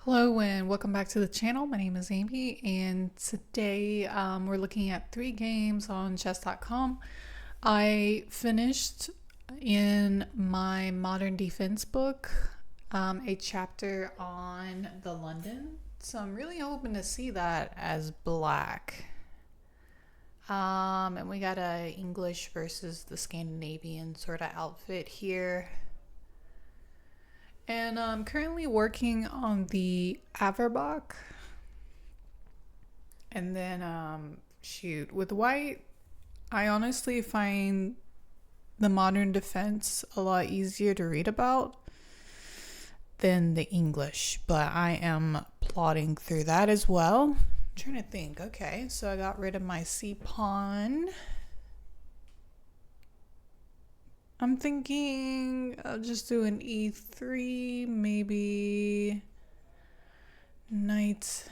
Hello and welcome back to the channel. My name is Amy and today we're looking at 3 games on chess.com. I finished in my modern defense book a chapter on the London, so I'm really hoping to see that as black. And we got a English versus the Scandinavian sort of outfit here. And I'm currently working on the Averbach. And then, shoot, with white, I honestly find the modern defense a lot easier to read about than the English, but I am plodding through that as well. I'm trying to think. Okay, so I got rid of my C pawn. I'm thinking I'll just do an E3, maybe knight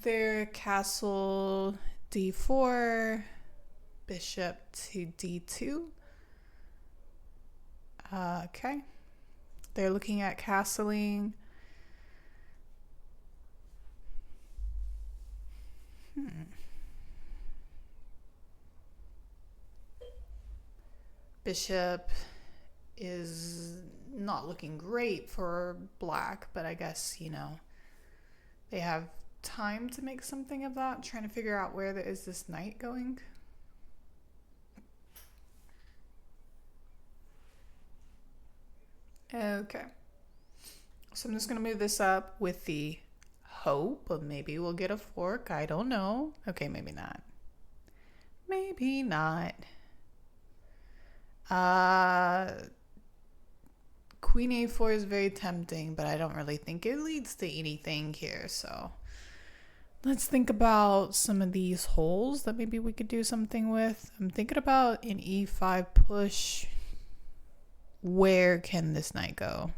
there, castle D4, bishop to D2. Okay, they're looking at castling. Bishop is not looking great for black, but I guess, they have time to make something of that. I'm trying to figure out where is this knight going. Okay. So I'm just going to move this up with the hope of maybe we'll get a fork. I don't know. Okay, maybe not. Maybe not. Queen A4 is very tempting, but I don't really think it leads to anything here. So let's think about some of these holes that maybe we could do something with. I'm thinking about an E5 push. Where can this knight go?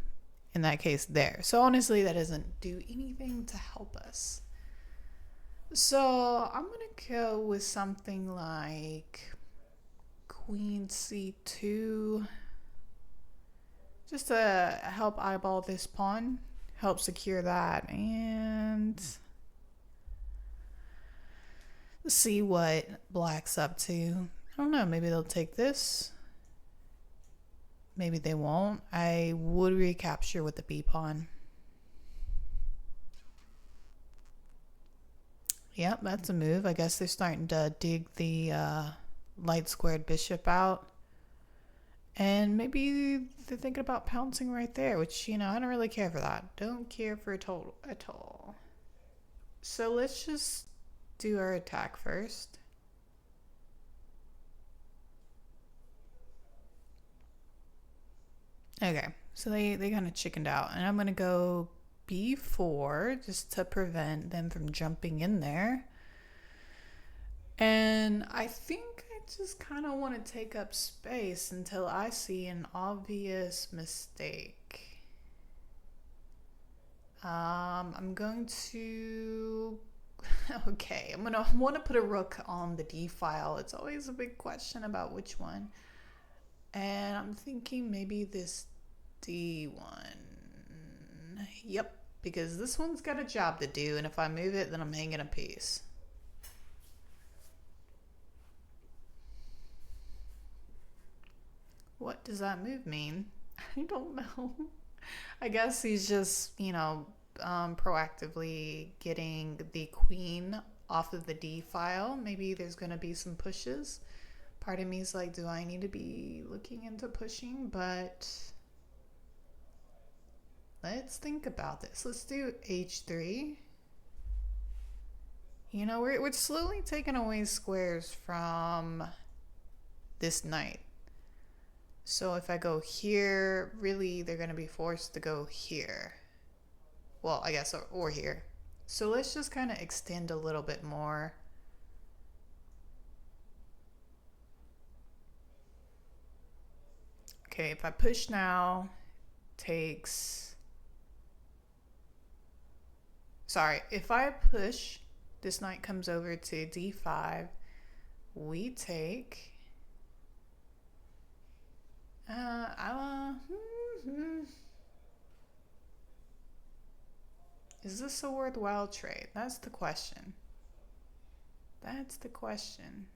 In that case, there. So honestly, that doesn't do anything to help us. So I'm going to go with something like Queen C2. Just to help eyeball this pawn. Help secure that. And let's see what black's up to. I don't know. Maybe they'll take this. Maybe they won't. I would recapture with the B pawn. Yep, that's a move. I guess they're starting to dig the light squared bishop out. And maybe they're thinking about pouncing right there, which, I don't really care for that. Don't care for it at all. So let's just do our attack first. Okay, so they kind of chickened out. And I'm going to go B4 just to prevent them from jumping in there. And I think I just kind of want to take up space until I see an obvious mistake. I'm going to... Okay, I'm going to want to put a rook on the D file. It's always a big question about which one. And I'm thinking maybe this D1. Yep, because this one's got a job to do, and if I move it, then I'm hanging a piece. What does that move mean? I don't know. I guess he's just, proactively getting the queen off of the D file. Maybe there's going to be some pushes. Part of me is like, do I need to be looking into pushing? But let's think about this. Let's do H3. We're slowly taking away squares from this knight. So if I go here, really they're going to be forced to go here. Well, I guess, or here. So let's just kind of extend a little bit more. Okay, if I push now, takes... Sorry, if I push, this knight comes over to D5. We take... Is this a worthwhile trade? That's the question. That's the question.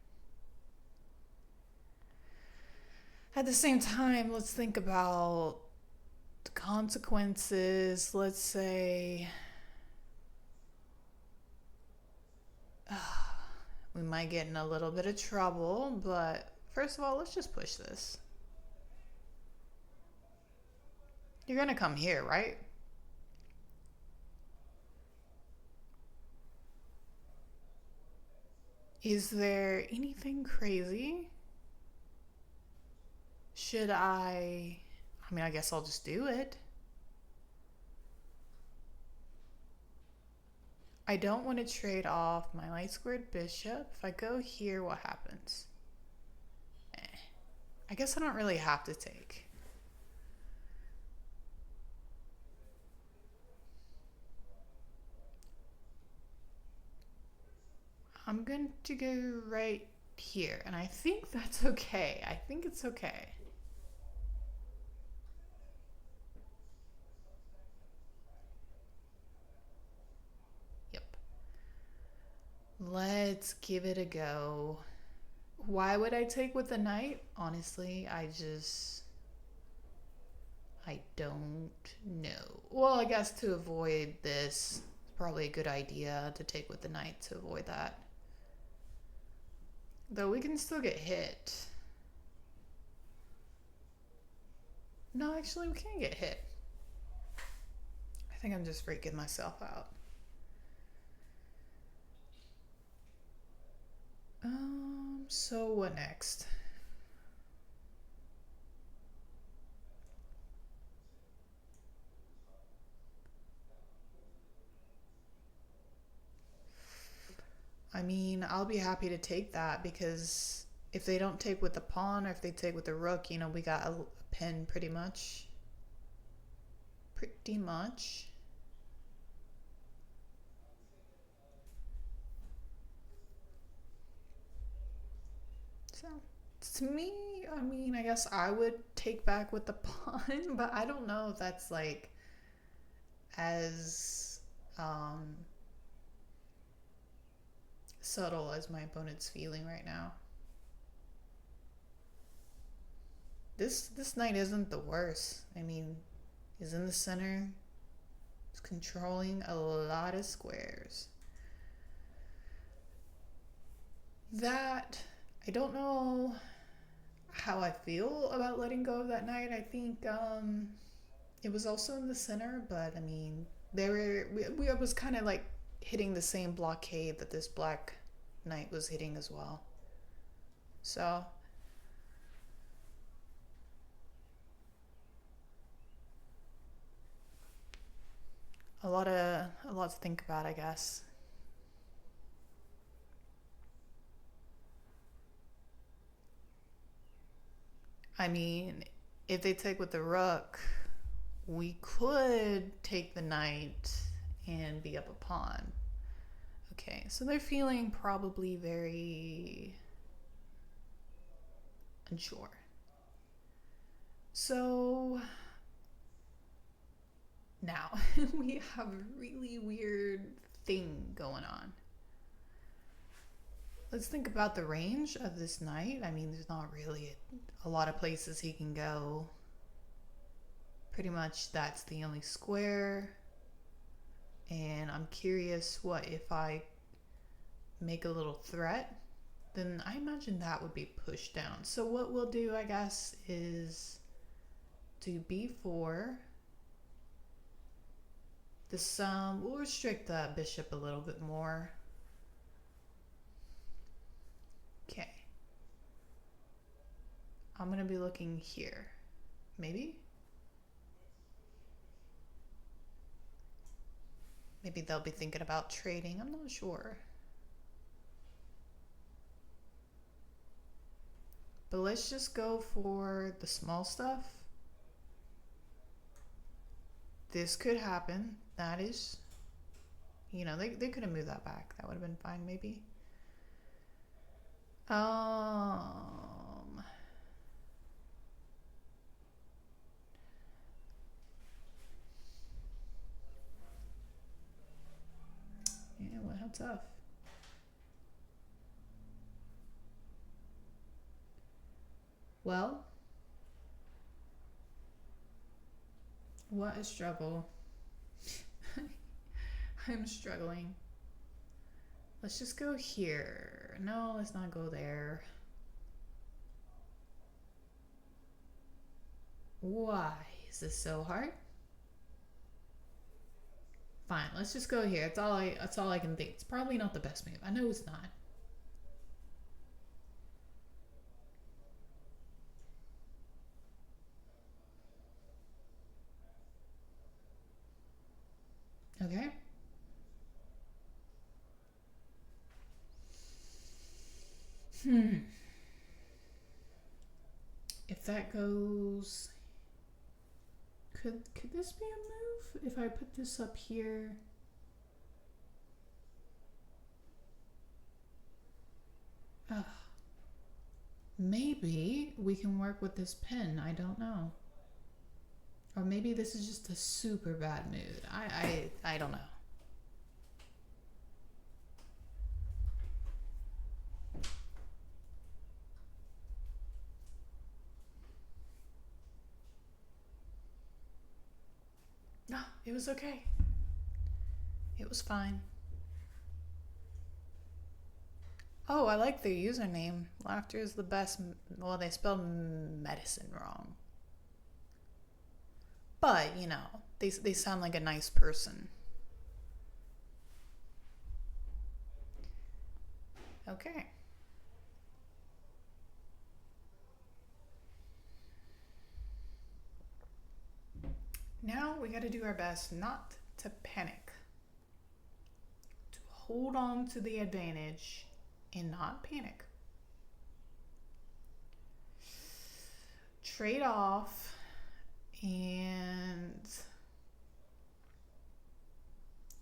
At the same time, let's think about the consequences. Let's say we might get in a little bit of trouble, but first of all, let's just push this. You're gonna come here, right? Is there anything crazy? Should I mean, I guess I'll just do it. I don't want to trade off my light squared bishop. If I go here, what happens? I guess I don't really have to take. I'm going to go right here, and I think that's okay. I think it's okay. Yep. Let's give it a go. Why would I take with the knight? Honestly, I don't know. Well, I guess to avoid this, it's probably a good idea to take with the knight to avoid that. Though we can still get hit. No, actually, we can't get hit. I think I'm just freaking myself out. So what next? I mean, I'll be happy to take that because if they don't take with the pawn or if they take with the rook, you know, we got a pin pretty much. Pretty much. So, to me, I mean, I guess I would take back with the pawn, but I don't know if that's like as subtle as my opponent's feeling right now. This knight isn't the worst. I mean, he's in the center. He's controlling a lot of squares. That I don't know how I feel about letting go of that knight. I think it was also in the center, but I mean, we was kind of like hitting the same blockade that this black knight was hitting as well. So a lot to think about, I guess. I mean, if they take with the rook, we could take the knight and be up a pawn. Okay, so they're feeling probably very unsure. So now we have a really weird thing going on. Let's think about the range of this knight. I mean, there's not really a lot of places he can go. Pretty much that's the only square. And I'm curious what if I make a little threat, then I imagine that would be pushed down. So what we'll do, I guess, is do b4. We'll restrict the bishop a little bit more. Okay. I'm gonna be looking here. Maybe? Maybe they'll be thinking about trading. I'm not sure. But let's just go for the small stuff. This could happen. That is, you know, they could have moved that back. That would have been fine, maybe. not tough. Well, what a struggle. I'm struggling. Let's just go here. No, let's not go there. Why is this so hard? Fine, let's just go here. That's all I can think. It's probably not the best move. I know it's not. Okay. If that goes, could this be a move? If I put this up here. Maybe we can work with this pin. I don't know. Or maybe this is just a super bad mood. I don't know. No, it was okay. It was fine. Oh, I like their username. Laughter is the best. Well, they spelled medicine wrong. But, you know, they sound like a nice person. Okay. Now we gotta do our best not to panic. To hold on to the advantage and not panic. Trade off and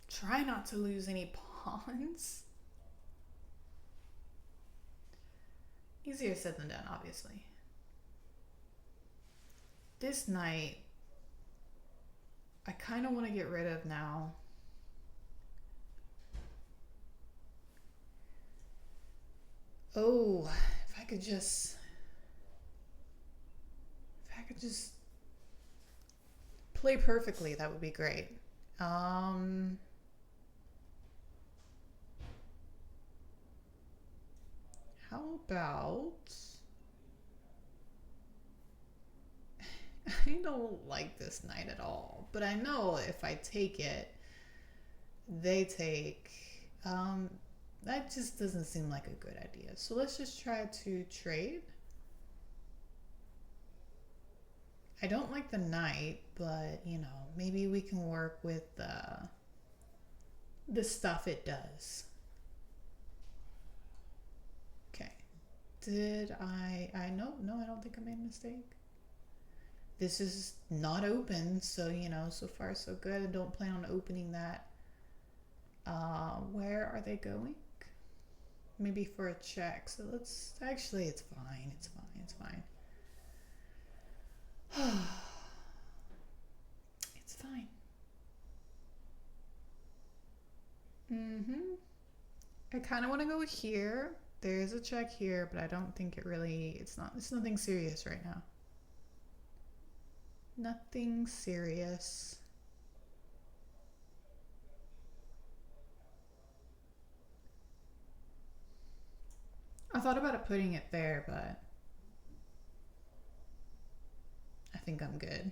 try not to lose any pawns. Easier said than done, obviously. This knight, I kind of want to get rid of now. Oh, if I could just play perfectly, that would be great. How about I don't like this knight at all, but I know if I take it, they take. That just doesn't seem like a good idea. So let's just try to trade. I don't like the knight, but you know, maybe we can work with the stuff it does. Okay. Did no, I don't think I made a mistake. This is not open, so you know, so far so good. I don't plan on opening that. Where are they going? Maybe for a check. So let's actually, it's fine. It's fine. It's fine. It's fine. I kind of want to go here. There's a check here, but I don't think it really, it's nothing serious right now. Nothing serious. I thought about putting it there, but I think I'm good.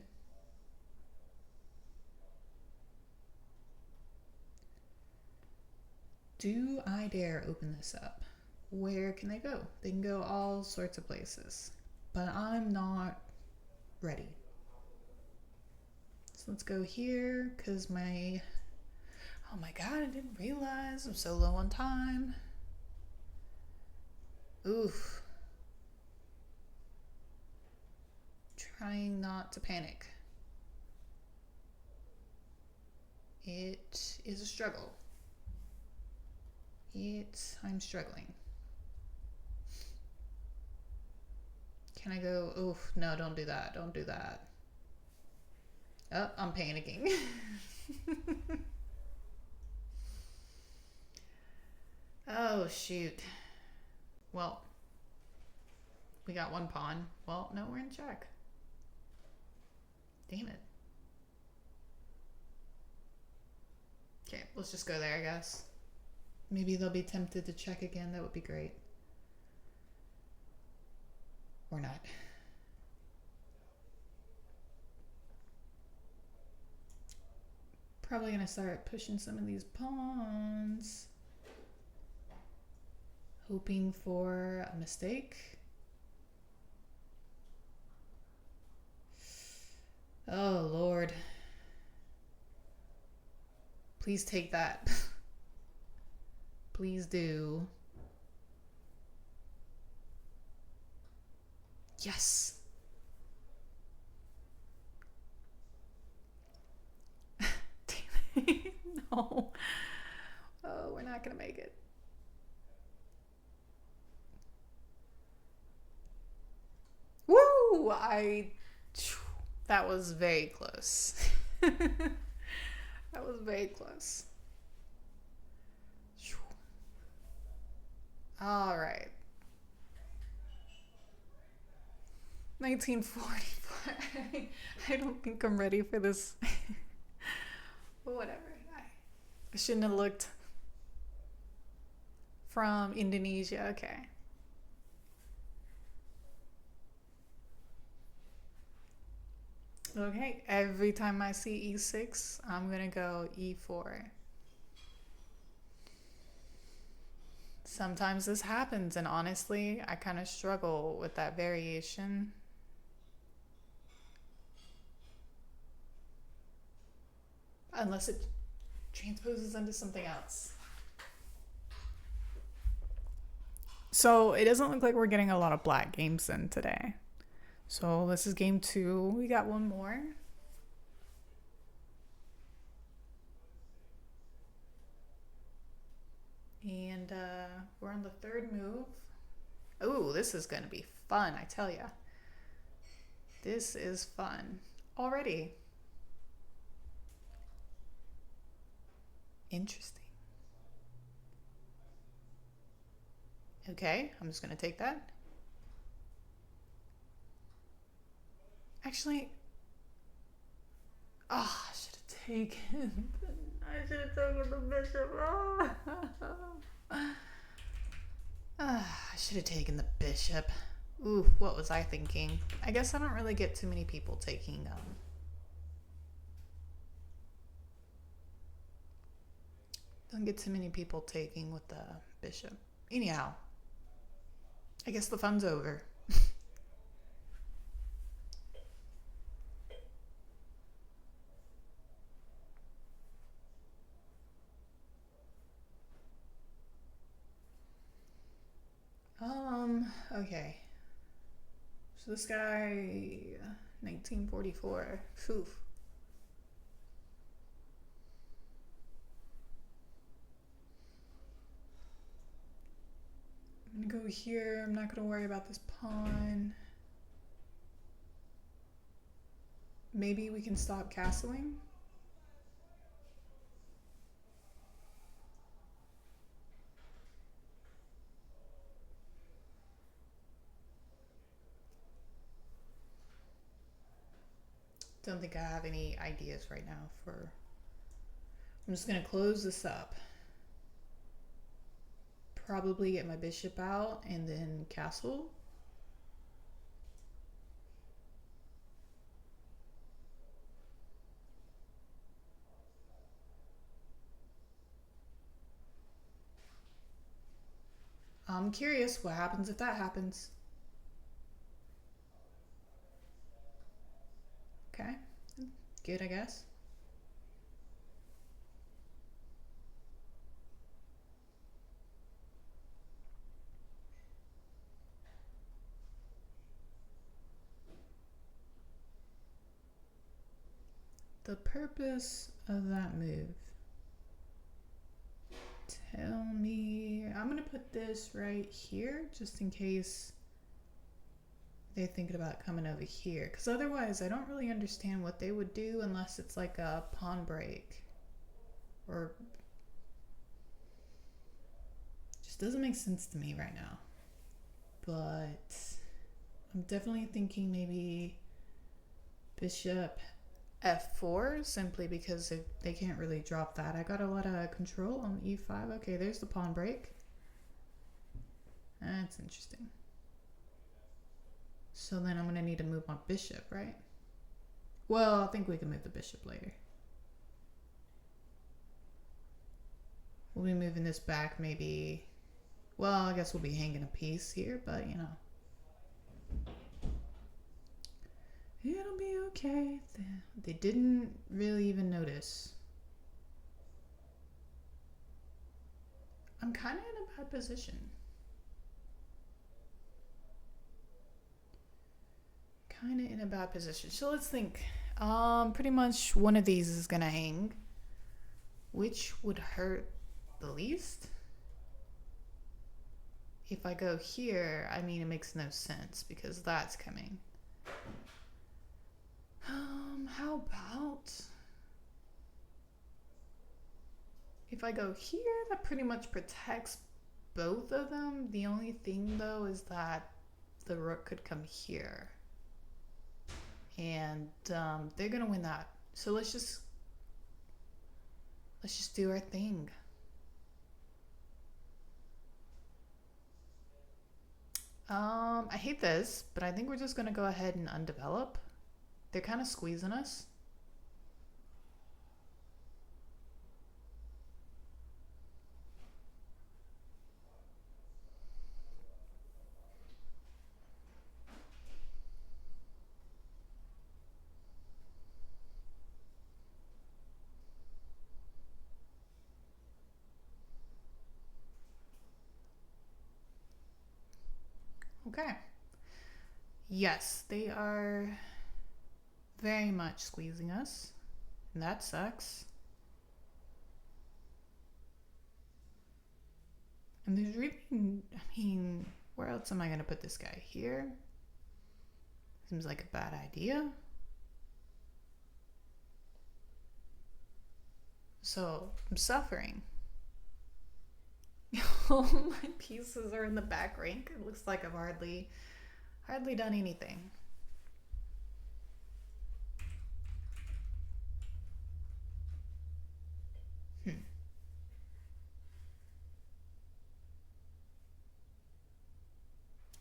Do I dare open this up? Where can they go? They can go all sorts of places, but I'm not ready. So let's go here because oh my god, I didn't realize I'm so low on time. Oof. Trying not to panic. It is a struggle. I'm struggling. Can I go? Oof, no, don't do that. Don't do that. Oh, I'm panicking. Oh, shoot. Well, we got one pawn. Well, no, we're in check. Damn it. Okay, let's just go there, I guess. Maybe they'll be tempted to check again. That would be great. Or not. Probably gonna start pushing some of these pawns. Hoping for a mistake. Oh, Lord. Please take that. Please do. Yes. Damn it. No. Oh, we're not gonna make it. Woo! That was very close. That was very close. All right. 1944. I don't think I'm ready for this. But whatever. I shouldn't have looked. From Indonesia. Okay. Okay. Every time I see E6, I'm going to go E4. Sometimes this happens, and honestly, I kind of struggle with that variation. Unless it transposes into something else. So it doesn't look like we're getting a lot of black games in today. So this is game 2. We got one more. And we're on the third move. Oh, this is going to be fun, I tell ya. This is fun. Already. Interesting. Okay, I'm just going to take that. Actually, I should have taken. I should have taken the bishop. I should have taken the bishop. Ooh, what was I thinking? I guess I don't really get too many people taking don't get too many people taking with the bishop. Anyhow, I guess the fun's over. Okay. So this guy, 1944. Phew. I'm gonna go here. I'm not gonna worry about this pawn. Maybe we can stop castling. Don't think I have any ideas right now for. I'm just gonna close this up. Probably get my bishop out and then castle. I'm curious what happens if that happens. Okay, good, I guess. The purpose of that move. Tell me. I'm gonna put this right here just in case they're thinking about coming over here, because otherwise I don't really understand what they would do unless it's like a pawn break or which doesn't make sense to me right now. But I'm definitely thinking maybe bishop f4, simply because they can't really drop that. I got a lot of control on e5. Okay, there's the pawn break. That's interesting. So then I'm going to need to move my bishop, right? Well, I think we can move the bishop later. We'll be moving this back maybe. Well, I guess we'll be hanging a piece here, but you know. It'll be okay. They didn't really even notice. I'm kind of in a bad position. So let's think. Pretty much one of these is gonna hang. Which would hurt the least? If I go here, I mean, it makes no sense because that's coming. How about if I go here, that pretty much protects both of them. The only thing though is that the rook could come here. And they're gonna win that. So let's just do our thing. I hate this, but I think we're just gonna go ahead and undevelop. They're kind of squeezing us. Okay. Yes, they are very much squeezing us. And that sucks. And there's really, I mean, where else am I going to put this guy? Here? Seems like a bad idea. So I'm suffering. All my pieces are in the back rank. It looks like I've hardly done anything.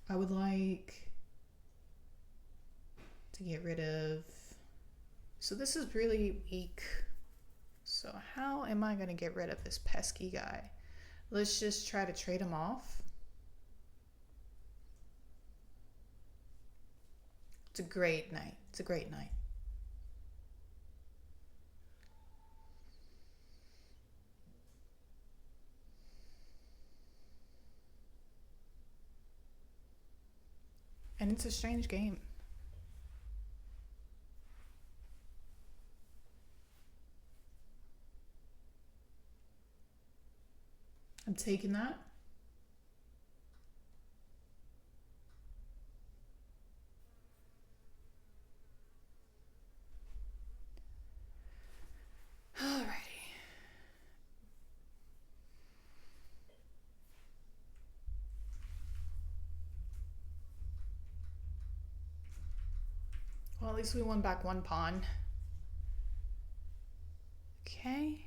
I would like to get rid of... So this is really weak. So how am I going to get rid of this pesky guy? Let's just try to trade him off. It's a great night. It's a great night. And it's a strange game. I'm taking that. Alrighty. Well, at least we won back one pawn. Okay.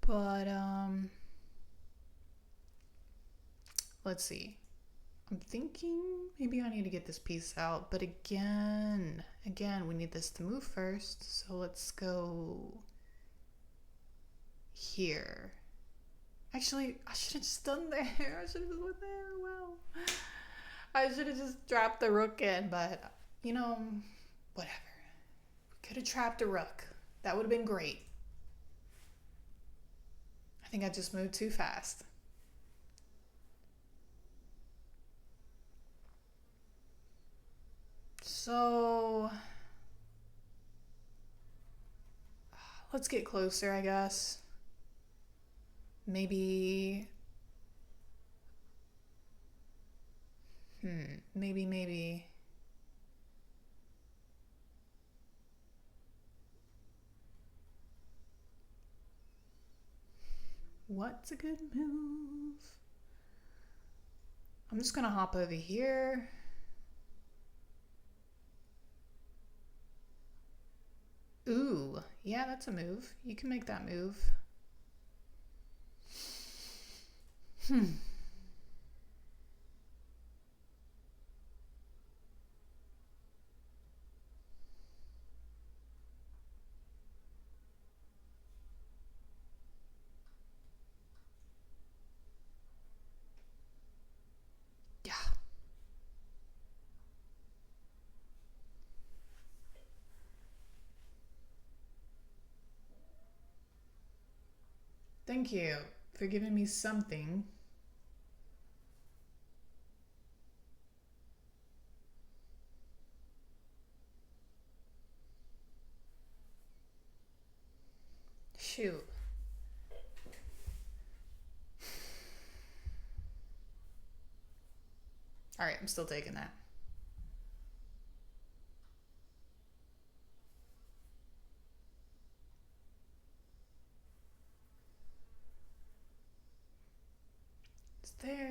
But, let's see. I'm thinking maybe I need to get this piece out, but again, we need this to move first. So let's go here. Actually, I should have just done there. I should have just went there. Wow. I should have just dropped the rook in, but you know, whatever. We could have trapped a rook. That would have been great. I think I just moved too fast. So let's get closer, I guess. Maybe. Maybe. What's a good move? I'm just gonna hop over here. Ooh, yeah, that's a move. You can make that move. Yeah. Thank you for giving me something. Shoot. All right, I'm still taking that.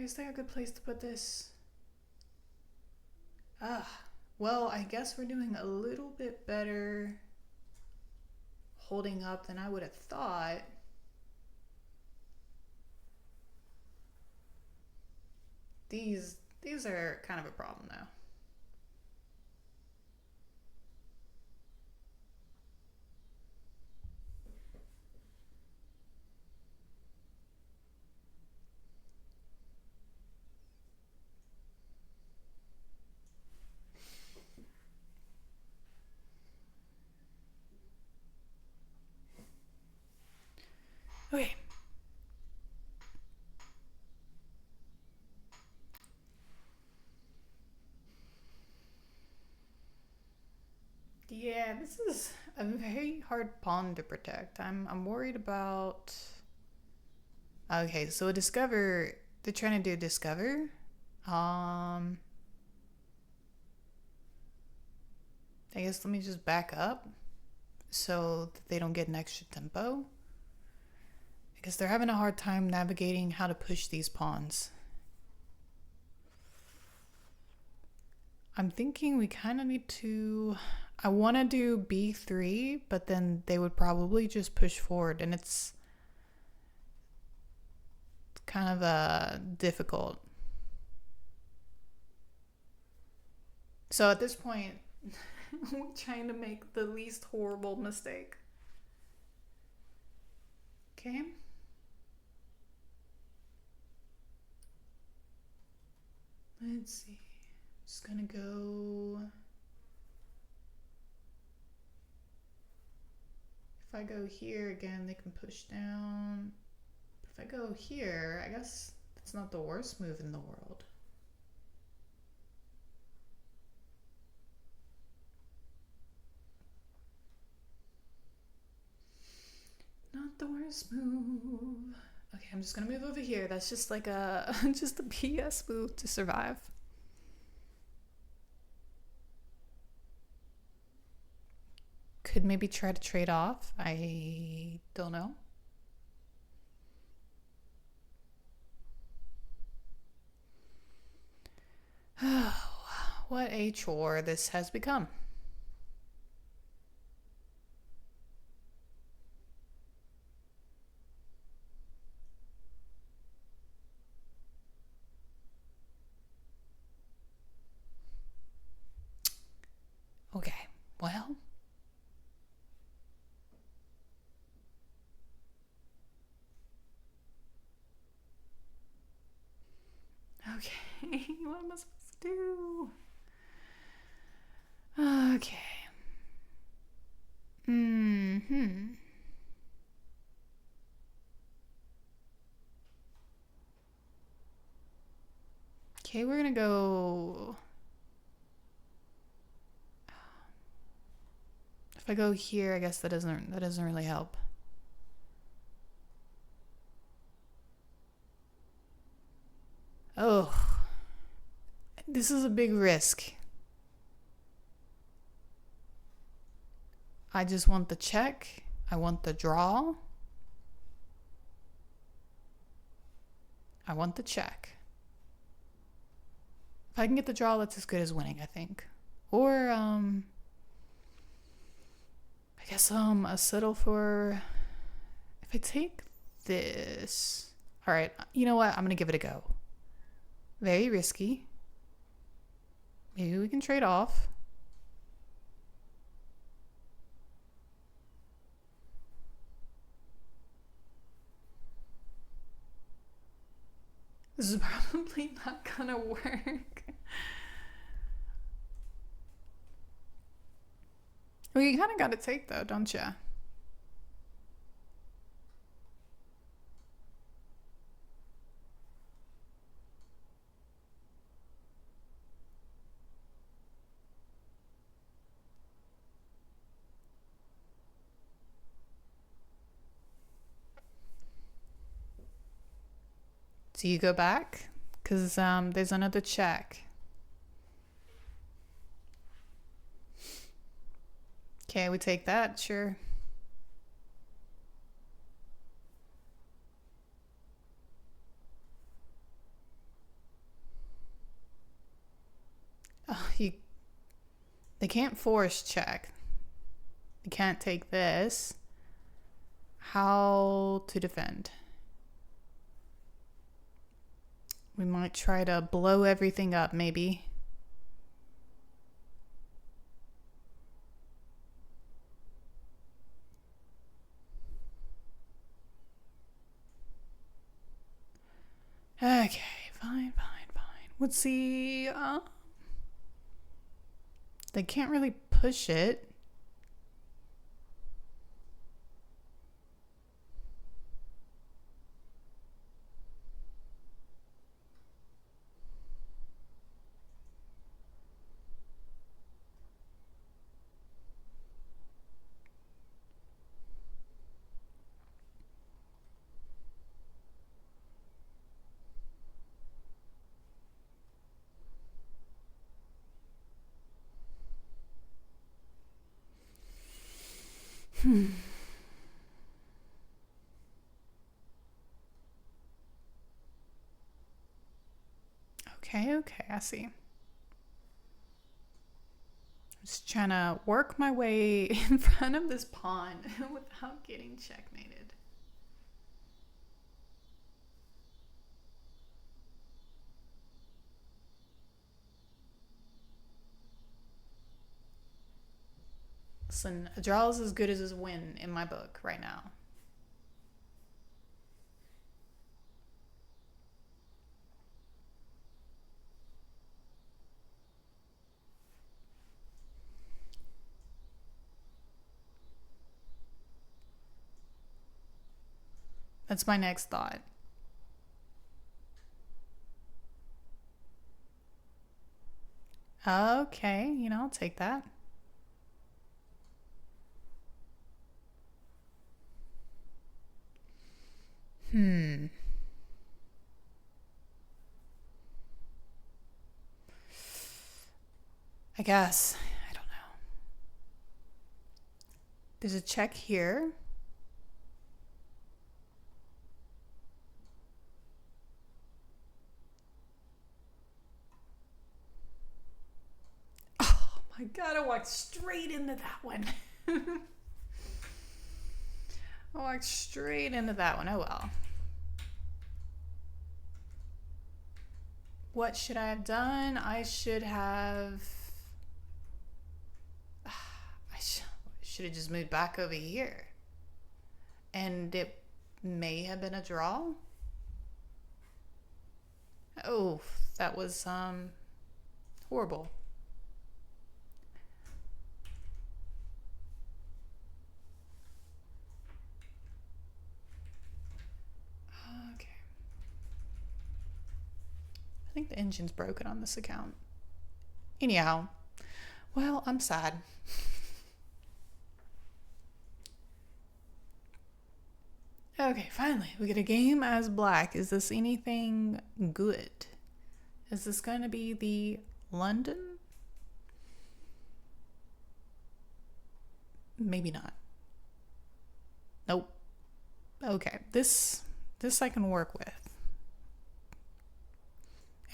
Is there a good place to put this? Ah, well, I guess we're doing a little bit better holding up than I would have thought. These are kind of a problem though. Okay. Yeah, this is a very hard pawn to protect. I'm worried about. Okay, so a discover. They're trying to do discover. Um, I guess let me just back up so that they don't get an extra tempo. Because they're having a hard time navigating how to push these pawns. I'm thinking we kind of need to. I want to do b3, but then they would probably just push forward, and it's kind of difficult. So at this point, we're trying to make the least horrible mistake. Okay. Let's see. Just gonna go. If I go here again, they can push down. If I go here, I guess it's not the worst move in the world. Not the worst move. Okay, I'm just gonna move over here. That's just like a just a BS move to survive. Could maybe try to trade off. I don't know. What a chore this has become. Okay, well. Okay, what am I supposed to do? Okay. Okay, we're gonna go. If I go here, I guess that doesn't really help. Oh, this is a big risk. I just want the check. I want the draw. I want the check. If I can get the draw, that's as good as winning, I think. Or, I guess, a settle for... If I take this... All right, you know what? I'm going to give it a go. Very risky. Maybe we can trade off. This is probably not gonna work. Well, you kind of got to take though, don't you? So you go back? Because there's another check. Okay, we take that, sure. Oh, they can't force check. They can't take this. How to defend? We might try to blow everything up, maybe. Okay, fine. Let's see. They can't really push it. Okay, I see. Just trying to work my way in front of this pawn without getting checkmated. Listen, a draw is as good as a win in my book right now. That's my next thought. Okay, I'll take that. I guess. I don't know. There's a check here. Oh my god, I walked straight into that one. I walked straight into that one. Oh well. What should I have done? I should have have just moved back over here. And it may have been a draw. Oh, that was horrible. Okay. I think the engine's broken on this account. Anyhow, well, I'm sad. Okay, finally, we get a game as black. Is this anything good? Is this going to be the London? Maybe not. Nope. Okay, this I can work with.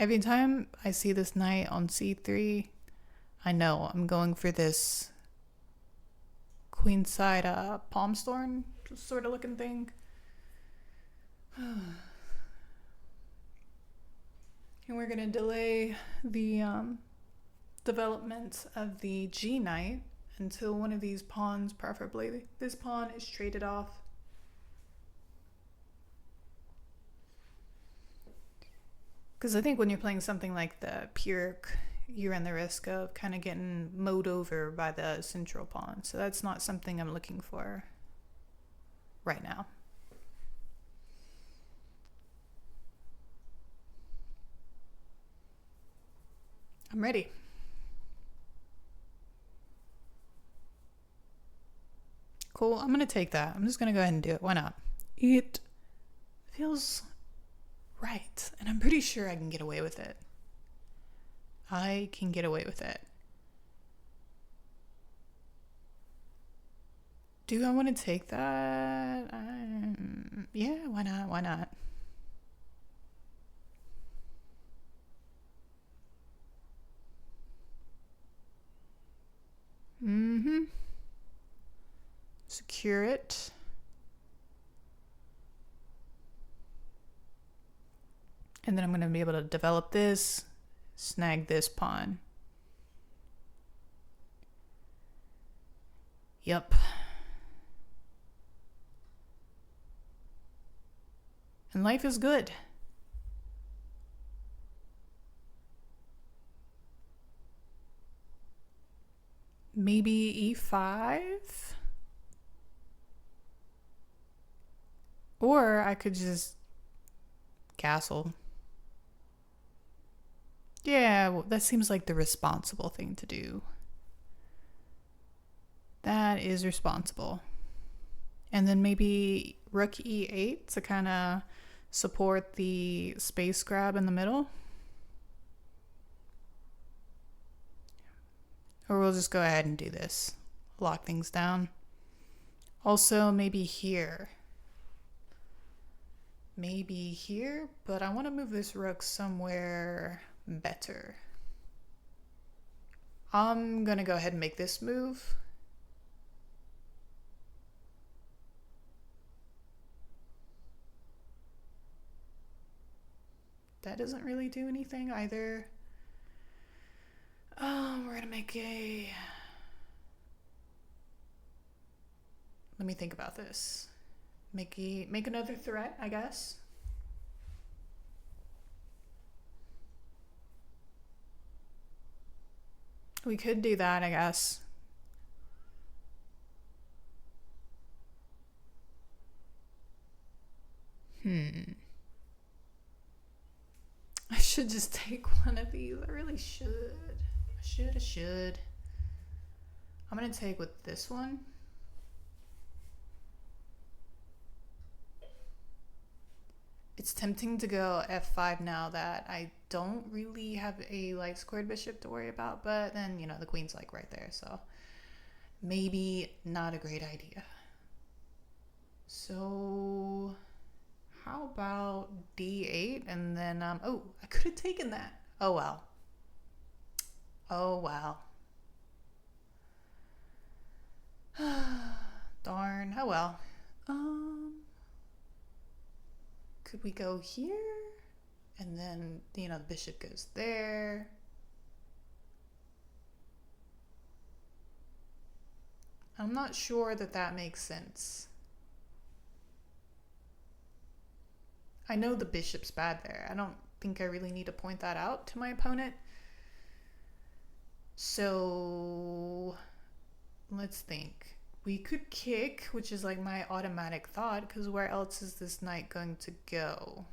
Every time I see this knight on c3, I know I'm going for this queenside palm thorn sort of looking thing. And we're going to delay the development of the G knight until one of these pawns, preferably this pawn, is traded off. Because I think when you're playing something like the Pyrrhic, you run the risk of kind of getting mowed over by the central pawn. So that's not something I'm looking for right now. I'm ready. Cool, I'm gonna take that. I'm just gonna go ahead and do it. Why not? It feels right, and I'm pretty sure I can get away with it. I can get away with it. Do I want to take that? Yeah, why not? Why not? Secure it. And then I'm going to be able to develop this, snag this pawn. Yep. And life is good. Maybe e5? Or I could just castle. Yeah, well, that seems like the responsible thing to do. That is responsible. And then maybe rook e8 to kind of support the space grab in the middle. Or we'll just go ahead and do this. Lock things down. Also, maybe here. Maybe here, but I want to move this rook somewhere better. I'm going to go ahead and make this move. That doesn't really do anything either. We're going to make a... Let me think about this. Make another threat, I guess. We could do that, I guess. I should just take one of these. I really should. I should. I'm gonna take with this one. It's tempting to go f5 now that I don't really have a light squared bishop to worry about, but then, you know, the queen's like right there, so maybe not a great idea. So how about d8 and then, oh, I could have taken that. Oh, well. Oh, wow. Darn. Oh, well. Could we go here? And then, you know, the bishop goes there. I'm not sure that that makes sense. I know the bishop's bad there. I don't think I really need to point that out to my opponent. So let's think. We could kick, which is like my automatic thought, because where else is this knight going to go?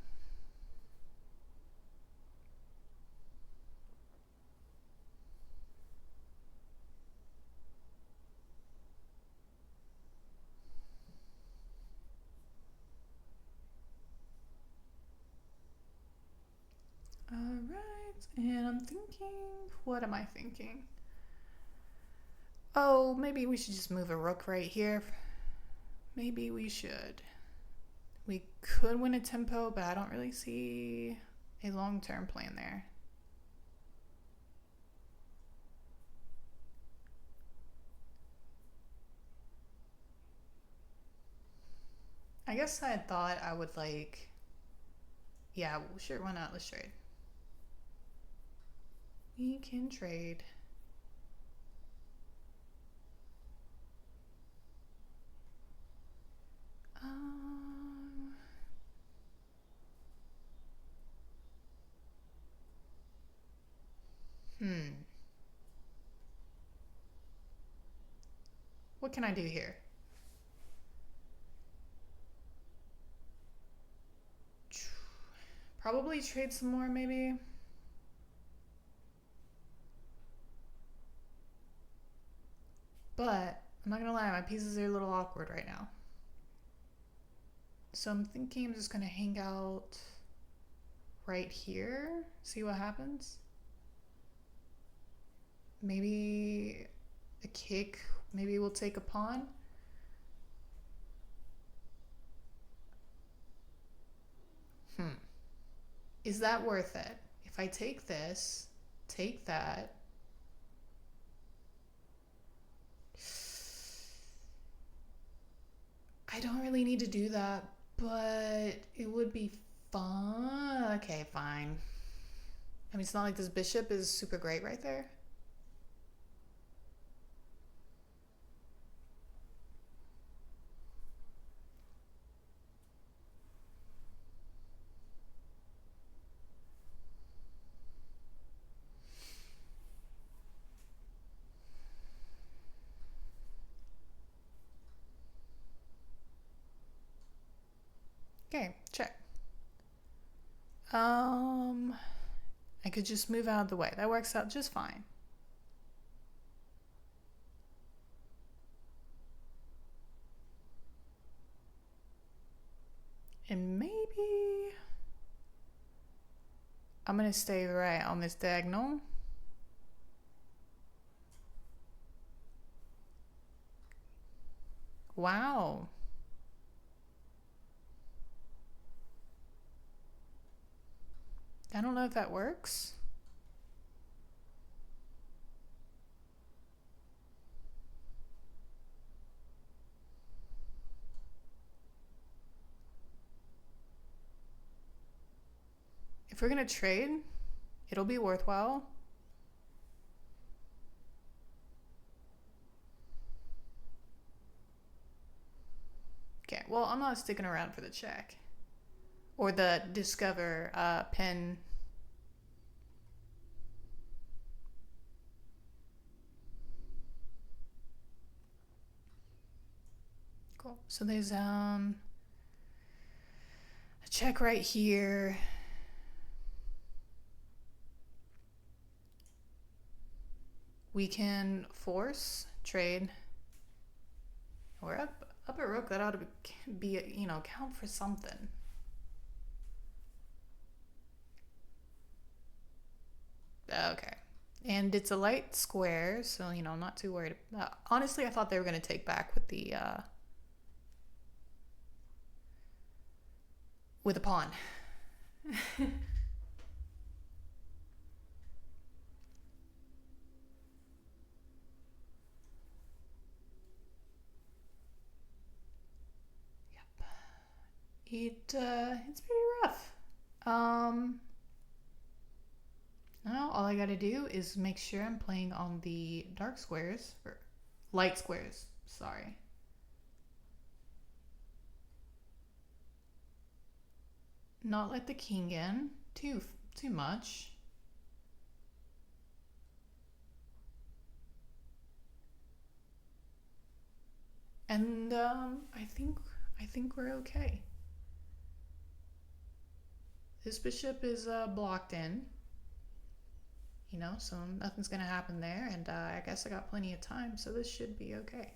And I'm thinking, what am I thinking? Oh, maybe we should just move a rook right here. Maybe we should. We could win a tempo, but I don't really see a long-term plan there. I guess I had thought I would like, yeah, sure, why not? Let's trade. We can trade. Um, hmm. What can I do here? Probably trade some more, maybe. But I'm not gonna lie, my pieces are a little awkward right now. So I'm thinking I'm just gonna hang out right here, see what happens. Maybe a kick, maybe we'll take a pawn. Is that worth it? If I take this, take that. I don't really need to do that, but it would be fun. Okay, fine. I mean, it's not like this bishop is super great right there. Okay, check. I could just move out of the way. That works out just fine. And maybe I'm gonna stay right on this diagonal. Wow. I don't know if that works. If we're gonna trade, it'll be worthwhile. Okay, well, I'm not sticking around for the check. Or the discover pin. Cool. So there's a check right here. We can force trade. We're up at rook. That ought to be count for something. Okay. And it's a light square, so I'm not too worried. Honestly, I thought they were going to take back with the with a pawn. It's pretty rough. Now all I gotta do is make sure I'm playing on the dark squares or light squares. Sorry. Not let the king in too much. And I think we're okay. This bishop is blocked in. So nothing's gonna happen there, and I guess I got plenty of time, so this should be okay.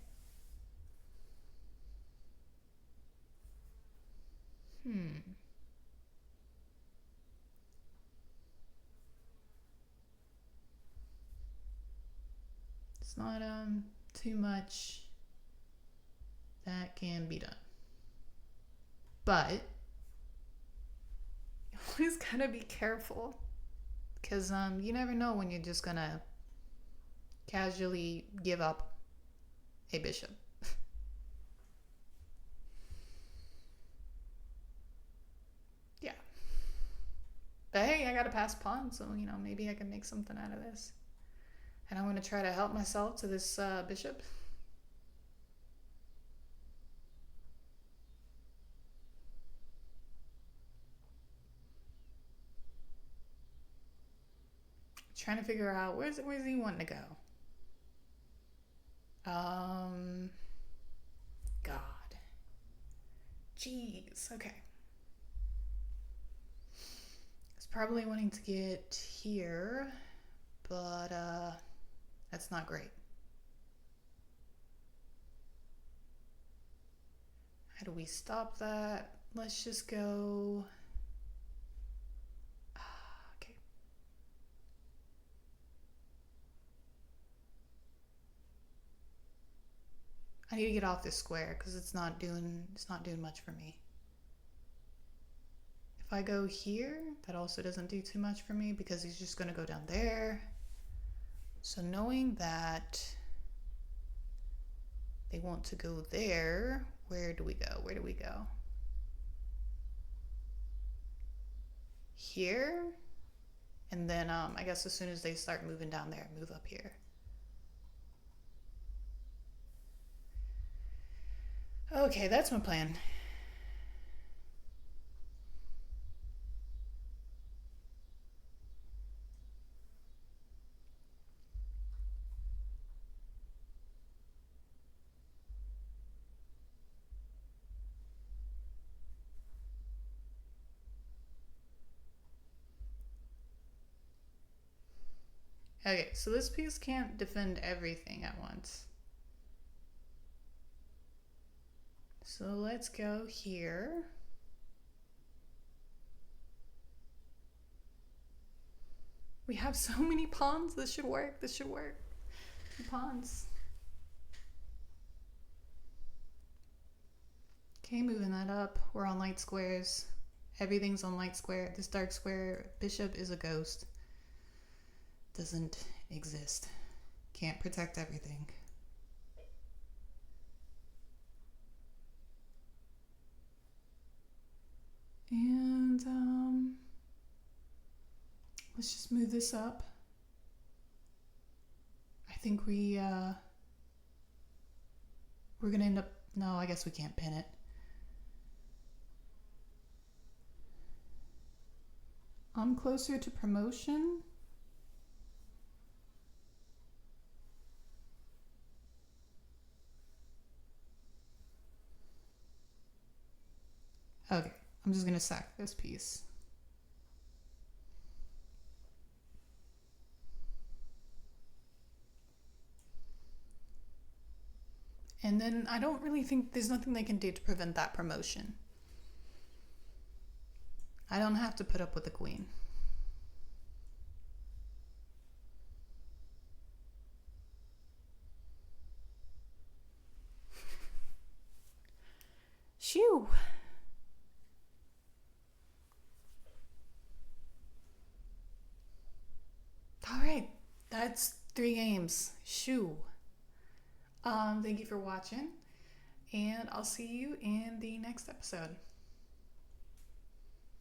It's not too much that can be done. But always gotta be careful. Because you never know when you're just gonna casually give up a bishop. Yeah. But hey, I got a pass pawn, so, maybe I can make something out of this. And I'm going to try to help myself to this bishop. Trying to figure out where's he wanting to go. God. Jeez. Okay. He's probably wanting to get here, but that's not great. How do we stop that? Let's just go. Okay. I need to get off this square because it's not doing much for me. If I go here, that also doesn't do too much for me because he's just going to go down there. So knowing that they want to go there, where do we go? Where do we go? Here? And then I guess as soon as they start moving down there, move up here. Okay, that's my plan. Okay, so this piece can't defend everything at once. So let's go here. We have so many pawns. This should work. This should work. 2 pawns. Okay, moving that up. We're on light squares. Everything's on light square. This dark square bishop is a ghost. Doesn't exist. Can't protect everything. And let's just move this up. I think we're gonna end up, no, I guess we can't pin it. I'm closer to promotion. Okay, I'm just gonna sack this piece. And then I don't really think there's nothing they can do to prevent that promotion. I don't have to put up with the queen. Shoo! All right, that's 3 games. Shoo! Thank you for watching, and I'll see you in the next episode.